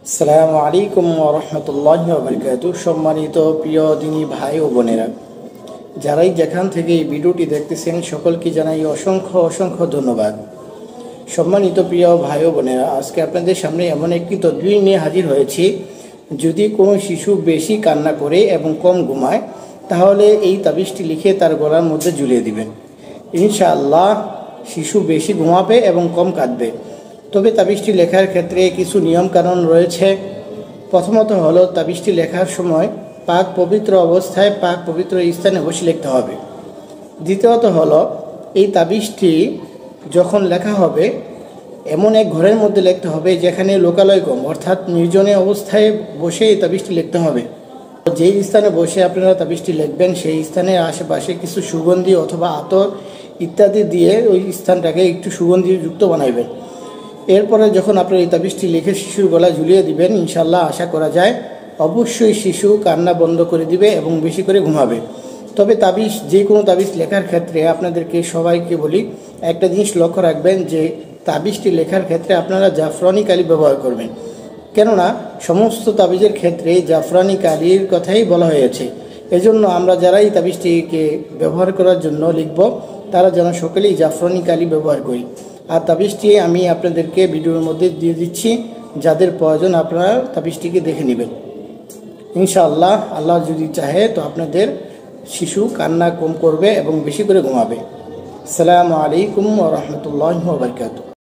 আসসালামু আলাইকুম ওয়া রাহমাতুল্লাহি ওয়া বারাকাতুহু। সম্মানিত প্রিয় দিনী ভাই ও বোনেরা, যারাই যেখান থেকে এই ভিডিওটি দেখতেছেন সকলকে জানাই অসংখ্য অসংখ্য ধন্যবাদ। সম্মানিত প্রিয় ভাই ও বোনেরা, আজকে আপনাদের সামনে এমন একটি তদবির নিয়ে হাজির হয়েছি। যদি কোনো শিশু বেশি কান্না করে এবং কম ঘুমায়, তাহলে এই তাবিজটি লিখে তার গলার মধ্যে ঝুলিয়ে দিবেন। ইনশাআল্লাহ শিশু বেশি ঘুমাবে এবং কম কাঁদবে। তবে তাবিজটি লেখার ক্ষেত্রে কিছু নিয়মকানুন রয়েছে। প্রথমত হলো, তাবিজটি লেখার সময় পাক পবিত্র অবস্থায় পাক পবিত্র স্থানে বসে লিখতে হবে। দ্বিতীয়ত হলো, এই তাবিজটি যখন লেখা হবে এমন এক ঘরের মধ্যে লিখতে হবে যেখানে লোকালয় কম, অর্থাৎ নির্জনে অবস্থায় বসে এই তাবিজটি লিখতে হবে। যেই স্থানে বসে আপনারা তাবিজটি লিখবেন সেই স্থানের আশেপাশে কিছু সুগন্ধি অথবা আতর ইত্যাদি দিয়ে ওই স্থানটাকে একটু সুগন্ধিযুক্ত বানাইবেন। এরপরে যখন আপনার এই তাবিজটি লিখে শিশুর গলায় ঝুলিয়ে দিবেন, ইনশাল্লাহ আশা করা যায় অবশ্যই শিশু কান্না বন্ধ করে দিবে এবং বেশি করে ঘুমাবে। তবে তাবিজ, যে কোনো তাবিজ লেখার ক্ষেত্রে আপনাদেরকে সবাইকে বলি, একটা জিনিস লক্ষ্য রাখবেন যে তাবিজটি লেখার ক্ষেত্রে আপনারা জাফরানি কালি ব্যবহার করবেন। কেননা সমস্ত তাবিজের ক্ষেত্রে জাফরানি কালির কথাই বলা হয়েছে। এজন্য আমরা যারা এই তাবিজটিকে ব্যবহার করার জন্য লিখব, তারা যেন সকলেই জাফরানি কালি ব্যবহার করি। আর তাবিজটি আমি আপনাদেরকে ভিডিওর মধ্যে দিয়ে দিচ্ছি, যাদের প্রয়োজন আপনারা তাবিজটিকে দেখে নেবেন। ইনশাআল্লাহ আল্লাহ যদি চাহে তো আপনাদের শিশু কান্না কম করবে এবং বেশি করে ঘুমাবে। আসসালামু আলাইকুম ওয়া রাহমাতুল্লাহি ওয়া বারাকাতুহু।